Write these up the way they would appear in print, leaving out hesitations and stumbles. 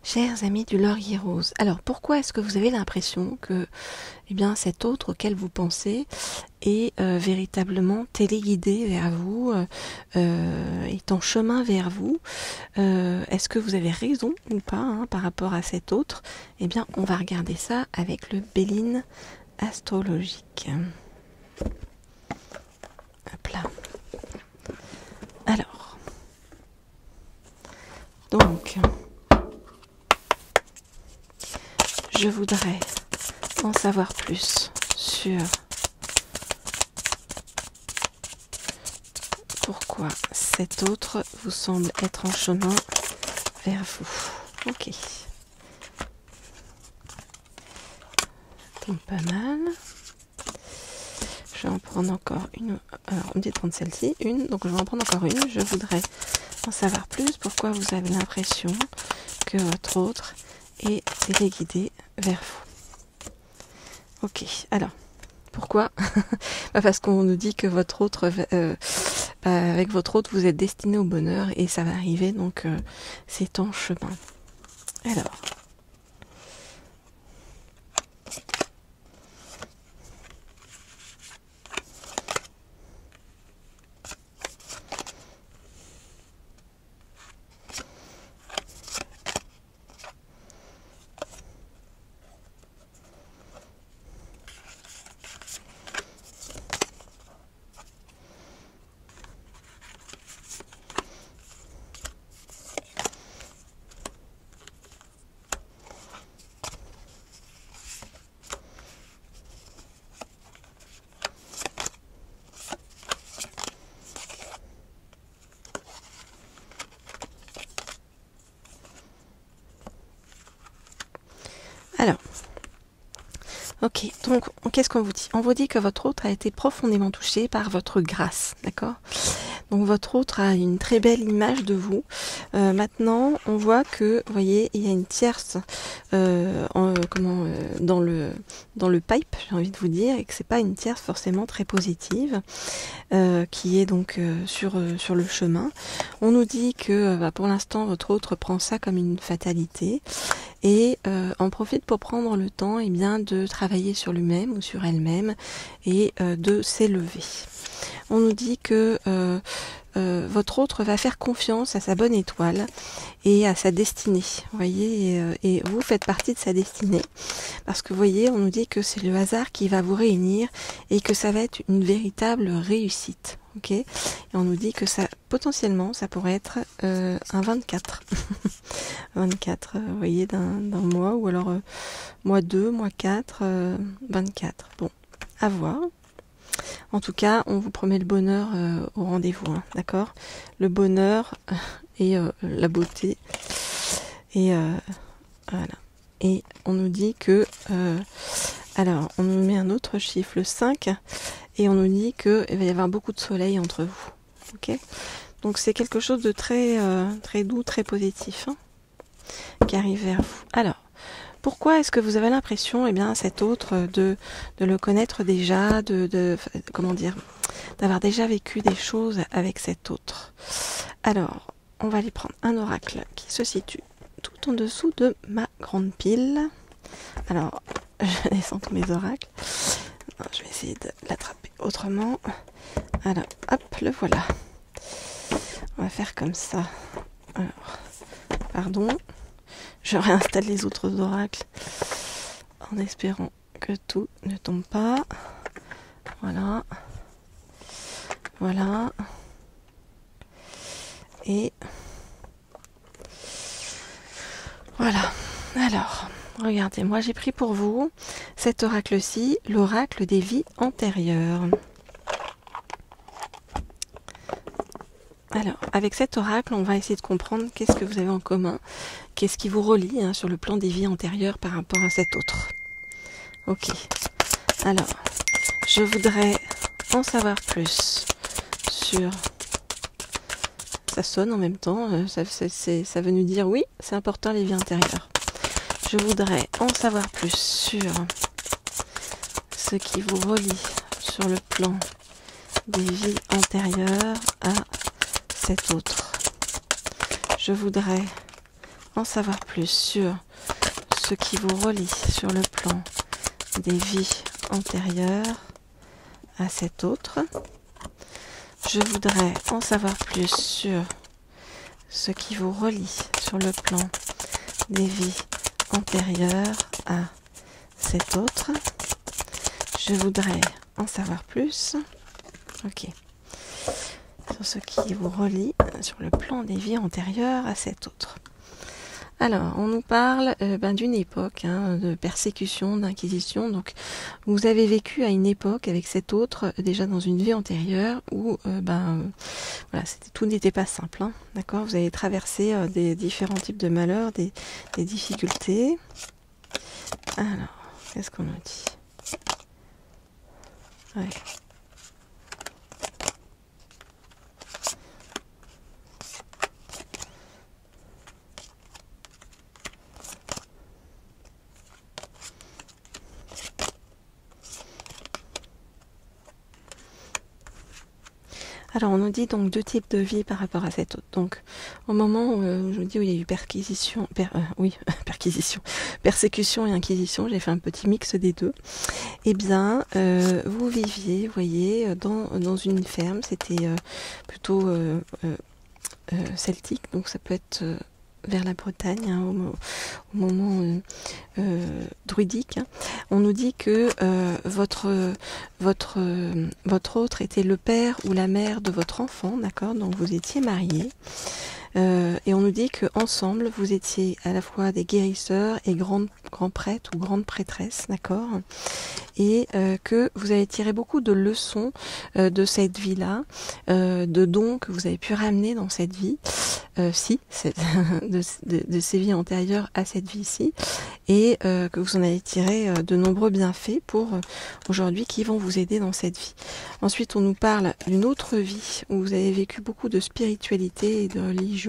Chers amis du Laurier Rose, alors pourquoi est-ce que vous avez l'impression que cet autre auquel vous pensez est véritablement téléguidé vers vous, est en chemin vers vous? Est-ce que vous avez raison ou pas par rapport à cet autre? On va regarder ça avec le Béline astrologique. Hop là. Alors, donc, je voudrais en savoir plus sur pourquoi cet autre vous semble être en chemin vers vous. Ok. Donc pas mal. Je vais en prendre encore une. Alors on me dit de prendre celle-ci, une. Donc je vais en prendre encore une. Je voudrais en savoir plus. Pourquoi vous avez l'impression que votre autre est téléguidé vers vous. Ok. Alors pourquoi? Parce qu'on nous dit que votre autre, avec votre autre, vous êtes destiné au bonheur et ça va arriver. Donc c'est en chemin. Alors. Alors, ok, donc qu'est-ce qu'on vous dit? On vous dit que votre autre a été profondément touché par votre grâce, d'accord? Donc votre autre a une très belle image de vous. Maintenant, on voit que, vous voyez, il y a une tierce dans le pipe, j'ai envie de vous dire, et que c'est pas une tierce forcément très positive, qui est donc sur le chemin. On nous dit que pour l'instant, votre autre prend ça comme une fatalité et en profite pour prendre le temps de travailler sur lui-même ou sur elle-même et de s'élever. On nous dit que votre autre va faire confiance à sa bonne étoile et à sa destinée, vous voyez, et vous faites partie de sa destinée, parce que vous voyez, on nous dit que c'est le hasard qui va vous réunir et que ça va être une véritable réussite, ok? Et on nous dit que ça, potentiellement, ça pourrait être un 24, 24, vous voyez, d'un mois, ou alors mois 2, mois 4, 24, bon, à voir. En tout cas, on vous promet le bonheur au rendez-vous, d'accord? Le bonheur et la beauté. Et voilà. Et on nous dit que... alors, on nous met un autre chiffre, le 5, et on nous dit qu'il va y avoir beaucoup de soleil entre vous. Ok? Donc c'est quelque chose de très, très doux, très positif, qui arrive vers vous. Alors, pourquoi est-ce que vous avez l'impression, cet autre, de le connaître déjà, comment dire, d'avoir déjà vécu des choses avec cet autre? Alors, on va aller prendre un oracle qui se situe tout en dessous de ma grande pile. Alors, je descends tous mes oracles. Non, je vais essayer de l'attraper autrement. Alors, hop, le voilà. On va faire comme ça. Alors, pardon. Je réinstalle les autres oracles en espérant que tout ne tombe pas. Voilà. Voilà. Et voilà. Alors, regardez, moi j'ai pris pour vous cet oracle-ci, l'oracle des vies antérieures. Alors, avec cet oracle, on va essayer de comprendre qu'est-ce que vous avez en commun, qu'est-ce qui vous relie sur le plan des vies antérieures par rapport à cet autre. Ok. Alors, je voudrais en savoir plus sur... Ça sonne en même temps, ça veut nous dire oui, c'est important les vies antérieures. Je voudrais en savoir plus sur ce qui vous relie sur le plan des vies antérieures à cet autre. Je voudrais en savoir plus sur ce qui vous relie sur le plan des vies antérieures à cet autre. Je voudrais en savoir plus sur ce qui vous relie sur le plan des vies antérieures à cet autre. Je voudrais en savoir plus. Ok. Sur ce qui vous relie sur le plan des vies antérieures à cet autre. Alors, on nous parle d'une époque de persécution, d'inquisition. Donc, vous avez vécu à une époque avec cet autre, déjà dans une vie antérieure, où voilà, tout n'était pas simple. Hein, d'accord, vous avez traversé des différents types de malheurs, des difficultés. Alors, qu'est-ce qu'on nous dit? Ouais. Alors, on nous dit donc deux types de vie par rapport à cette autre. Donc, au moment où je vous dis où il y a eu persécution et inquisition, j'ai fait un petit mix des deux. Eh bien, vous viviez, vous voyez, dans une ferme, c'était plutôt celtique, donc ça peut être vers la Bretagne, hein, au moment druidique. Hein. On nous dit que votre autre était le père ou la mère de votre enfant, d'accord? Donc vous étiez mariés. Et on nous dit que ensemble vous étiez à la fois des guérisseurs et grands prêtres ou grandes prêtresses, d'accord? Et que vous avez tiré beaucoup de leçons de cette vie-là, de dons que vous avez pu ramener dans cette vie, de ces vies antérieures à cette vie-ci, et que vous en avez tiré de nombreux bienfaits pour aujourd'hui qui vont vous aider dans cette vie. Ensuite, on nous parle d'une autre vie où vous avez vécu beaucoup de spiritualité et de religion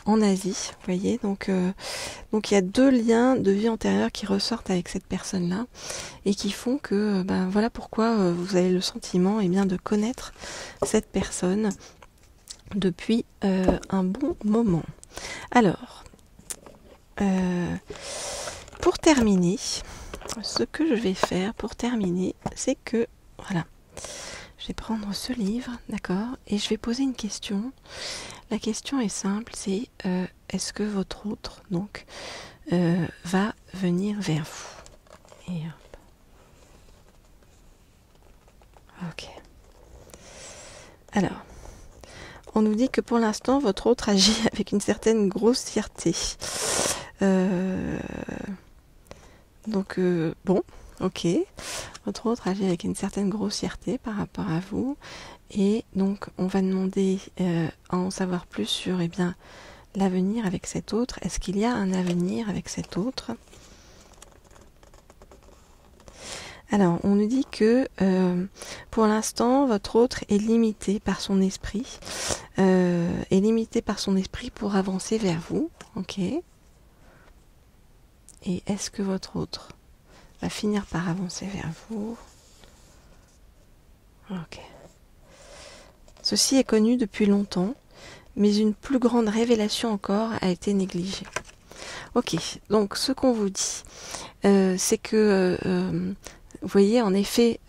en Asie, vous voyez, donc il y a deux liens de vie antérieure qui ressortent avec cette personne-là et qui font que voilà pourquoi vous avez le sentiment de connaître cette personne depuis un bon moment. Alors, pour terminer, ce que je vais faire pour terminer, c'est que, voilà, je vais prendre ce livre, d'accord, et je vais poser une question. La question est simple, c'est est-ce que votre autre, donc, va venir vers vous? Et hop. Ok. Alors, on nous dit que pour l'instant, votre autre agit avec une certaine grossièreté. Donc, bon, ok. Votre autre agit avec une certaine grossièreté par rapport à vous. Et donc, on va demander à en savoir plus sur l'avenir avec cet autre. Est-ce qu'il y a un avenir avec cet autre? Alors, on nous dit que pour l'instant, votre autre est limité par son esprit. Est limité par son esprit pour avancer vers vous. Ok. Et est-ce que votre autre va finir par avancer vers vous? Ok. Ceci est connu depuis longtemps, mais une plus grande révélation encore a été négligée. Ok, donc ce qu'on vous dit, c'est que, vous voyez, en effet,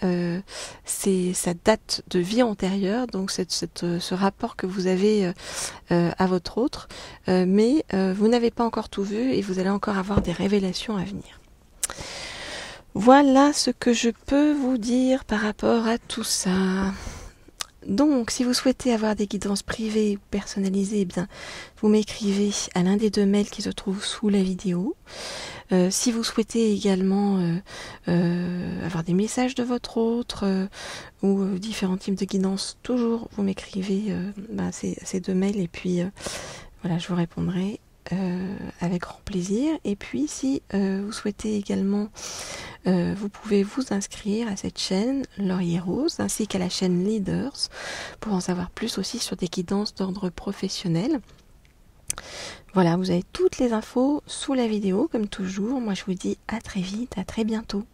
ça date de vie antérieure, donc ce rapport que vous avez à votre autre, mais vous n'avez pas encore tout vu et vous allez encore avoir des révélations à venir. Voilà ce que je peux vous dire par rapport à tout ça. Donc, si vous souhaitez avoir des guidances privées ou personnalisées, vous m'écrivez à l'un des deux mails qui se trouvent sous la vidéo. Si vous souhaitez également avoir des messages de votre autre ou différents types de guidances, toujours vous m'écrivez ces deux mails et puis voilà, je vous répondrai avec grand plaisir. Et puis si vous souhaitez également, vous pouvez vous inscrire à cette chaîne Laurier Rose ainsi qu'à la chaîne Leaders pour en savoir plus aussi sur des guidances d'ordre professionnel. Voilà, vous avez toutes les infos sous la vidéo comme toujours. Moi je vous dis à très vite, à très bientôt.